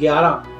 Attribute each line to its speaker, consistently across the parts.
Speaker 1: 11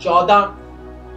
Speaker 1: 14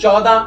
Speaker 1: 14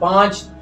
Speaker 1: 5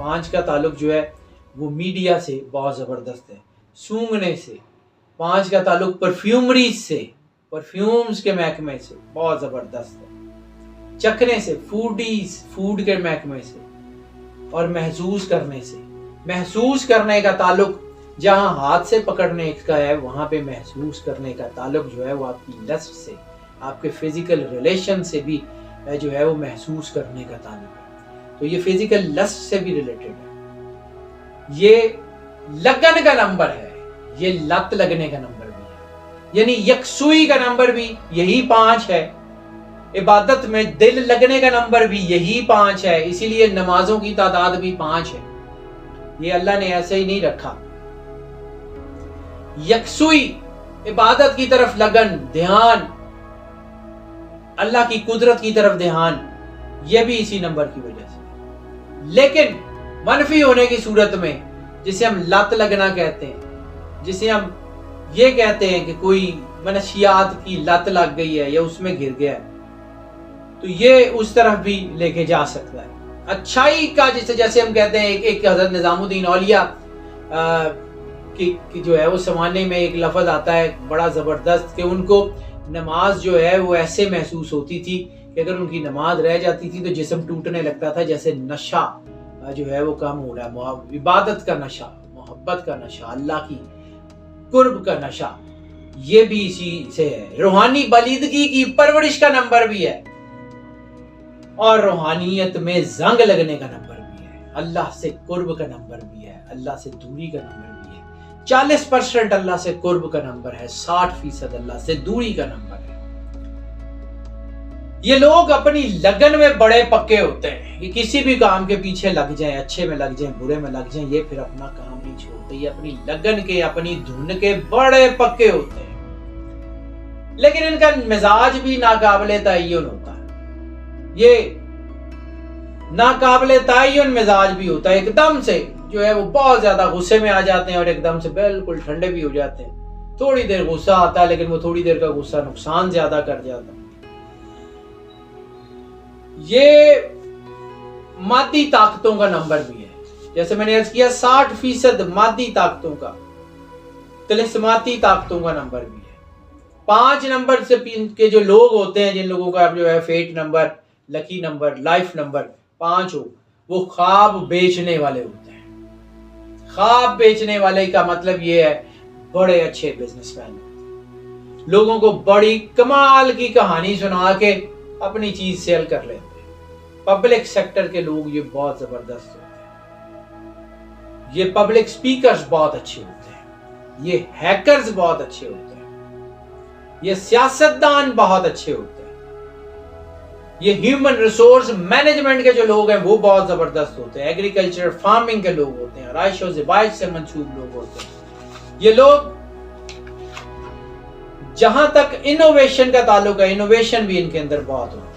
Speaker 1: 5 کا تعلق جو ہے وہ میڈیا سے بہت زبردست ہے. سونگھنے سے. 5 کا تعلق پرفیومریز سے, پرفیومز کے محکمے سے بہت زبردست ہے. چکھنے سے, فوڈ کے محکمے سے, اور محسوس کرنے سے. محسوس کرنے کا تعلق جہاں ہاتھ سے پکڑنے کا ہے وہاں پہ محسوس کرنے کا تعلق جو ہے وہ آپ کی لسٹ سے, آپ کے فزیکل ریلیشن سے بھی جو ہے وہ محسوس کرنے کا تعلق ہے. تو یہ فزیکل لسٹ سے بھی ریلیٹڈ ہے. یہ لگن کا نمبر ہے, یہ لت لگنے کا نمبر بھی ہے, یعنی یکسوئی کا نمبر بھی یہی 5 ہے. عبادت میں دل لگنے کا نمبر بھی یہی 5 ہے. اسی لیے نمازوں کی تعداد بھی 5 ہے. یہ اللہ نے ایسے ہی نہیں رکھا. یکسوئی, عبادت کی طرف لگن, دھیان, اللہ کی قدرت کی طرف دھیان, یہ بھی اسی نمبر کی وجہ سے. لیکن منفی ہونے کی صورت میں, جسے ہم لت لگنا کہتے ہیں, جسے ہم یہ کہتے ہیں کہ کوئی منشیات کی لت لگ گئی ہے یا اس میں گر گیا ہے, تو یہ اس طرف بھی لے کے جا سکتا ہے. اچھائی کا جیسے ہم کہتے ہیں, ایک حضرت نظام الدین اولیاء کی جو ہے وہ سمانے میں ایک لفظ آتا ہے بڑا زبردست, کہ ان کو نماز جو ہے وہ ایسے محسوس ہوتی تھی کہ اگر ان کی نماز رہ جاتی تھی تو جسم ٹوٹنے لگتا تھا, جیسے نشہ جو ہے وہ کم ہو رہا ہے. عبادت کا نشہ, محبت کا نشہ, اللہ کی قرب کا نشہ, یہ بھی اسی سے ہے. روحانی بلیدگی کی پرورش کا نمبر بھی ہے, اور روحانیت میں زنگ لگنے کا نمبر بھی ہے. اللہ سے قرب کا نمبر بھی ہے, اللہ سے دوری کا نمبر بھی ہے. 40% اللہ سے قرب کا نمبر ہے, 60% اللہ سے دوری کا نمبر ہے. یہ لوگ اپنی لگن میں بڑے پکے ہوتے ہیں, یہ کسی بھی کام کے پیچھے لگ جائیں, اچھے میں لگ جائیں, برے میں لگ جائیں, یہ پھر اپنا کام نہیں چھوڑتے. یہ اپنی لگن کے, اپنی دھن کے بڑے پکے ہوتے ہیں. لیکن ان کا مزاج بھی ناقابل تعین ہوتا ہے. یہ ناقابل تعین مزاج بھی ہوتا ہے. ایک دم سے جو ہے وہ بہت زیادہ غصے میں آ جاتے ہیں, اور ایک دم سے بالکل ٹھنڈے بھی ہو جاتے ہیں. تھوڑی دیر غصہ آتا ہے, لیکن وہ تھوڑی دیر کا غصہ نقصان زیادہ کر جاتا ہے. یہ مادی طاقتوں کا نمبر بھی ہے. جیسے میں نے عرض کیا 60% مادی طاقتوں کا, طلسماتی طاقتوں کا نمبر بھی ہے. 5 نمبر سے کے جو لوگ ہوتے ہیں, جن لوگوں کا جو ہے فیٹ نمبر, لکی نمبر, لائف نمبر 5 ہو, وہ خواب بیچنے والے ہوتے ہیں. خواب بیچنے والے کا مطلب یہ ہے بڑے اچھے بزنس مین, لوگوں کو بڑی کمال کی کہانی سنا کے اپنی چیز سیل کر لیتے ہیں. پبلک سیکٹر کے لوگ یہ بہت زبردست ہوتے ہیں. یہ پبلک سپیکرز بہت اچھے ہوتے ہیں. یہ ہیکرز بہت اچھے ہوتے ہیں. یہ سیاستدان بہت اچھے ہوتے ہیں. یہ ہیومن ریسورس مینجمنٹ کے جو لوگ ہیں وہ بہت زبردست ہوتے ہیں. ایگریکلچر, فارمنگ کے لوگ ہوتے ہیں. رائش و زبائش سے منسوب لوگ ہوتے ہیں. یہ لوگ جہاں تک انوویشن کا تعلق ہے, انوویشن بھی ان کے اندر بہت ہوتی ہے.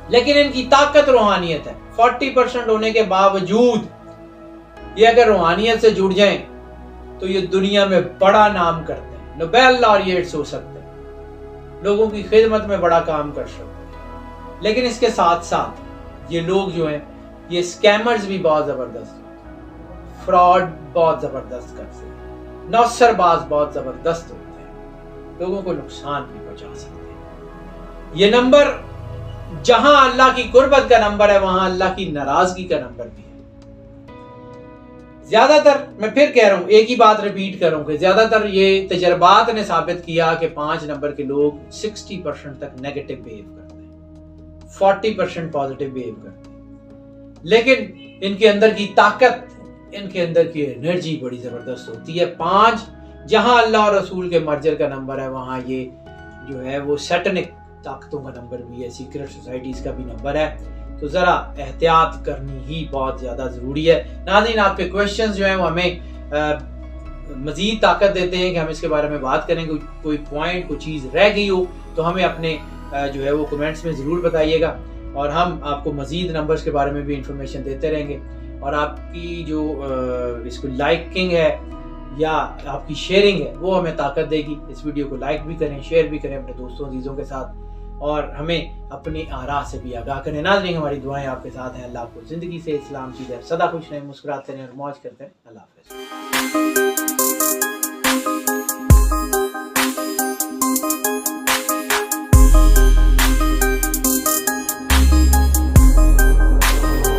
Speaker 1: لیکن ان کی طاقت روحانیت ہے. 40% ہونے کے باوجود یہ اگر روحانیت سے جڑ جائیں تو یہ دنیا میں بڑا نام کرتے ہیں, نوبیل لاریٹس ہو سکتے ہیں, لوگوں کی خدمت میں بڑا کام کر سکتے ہیں. لیکن اس کے ساتھ ساتھ یہ لوگ جو ہیں یہ سکیمرز بھی بہت زبردست ہوتے ہیں, فراڈ بہت زبردست کرتے ہیں, نوسر باز بہت زبردست ہوتے ہیں, لوگوں کو نقصان بھی پہنچا سکتے ہیں. یہ نمبر جہاں اللہ کی قربت کا نمبر ہے وہاں اللہ کی ناراضگی کا نمبر بھی ہے. زیادہ تر, میں پھر کہہ رہا ہوں, ایک ہی بات ریپیٹ کروں کہ زیادہ تر یہ تجربات نے ثابت کیا کہ 5 نمبر کے لوگ 60% تک نیگیٹو بیہیو کرتے ہیں, 40% پازیٹیو بیہیو کرتے ہیں. لیکن ان کے اندر کی طاقت, ان کے اندر کی انرجی بڑی زبردست ہوتی ہے. 5 جہاں اللہ اور رسول کے مرجر کا نمبر ہے وہاں یہ جو ہے وہ سیٹنک طاقتوں کا نمبر بھی ہے, سیکرٹ سوسائٹیز کا بھی نمبر ہے. تو ذرا احتیاط کرنی ہی بہت زیادہ ضروری ہے. ناظرین, آپ کے کویشچنز جو ہیں وہ ہمیں مزید طاقت دیتے ہیں کہ ہم اس کے بارے میں بات کریں. کوئی پوائنٹ, کوئی چیز رہ گئی ہو تو ہمیں اپنے جو ہے وہ کمنٹس میں ضرور بتائیے گا, اور ہم آپ کو مزید نمبرز کے بارے میں بھی انفارمیشن دیتے رہیں گے. اور آپ کی جو اس کو لائکنگ ہے یا آپ کی شیئرنگ ہے وہ ہمیں طاقت دے گی. اس ویڈیو کو لائک بھی کریں, شیئر بھی کریں اپنے دوستوں عزیزوں کے ساتھ, اور ہمیں اپنی آراء سے بھی آگاہ کریں. ناظرین ہماری دعائیں آپ کے ساتھ ہیں. اللہ آپ کو زندگی سے اسلام کی طرف سدا خوش رہیں, مسکراتے رہیں اور موج کرتے رہیں. اللہ حافظ.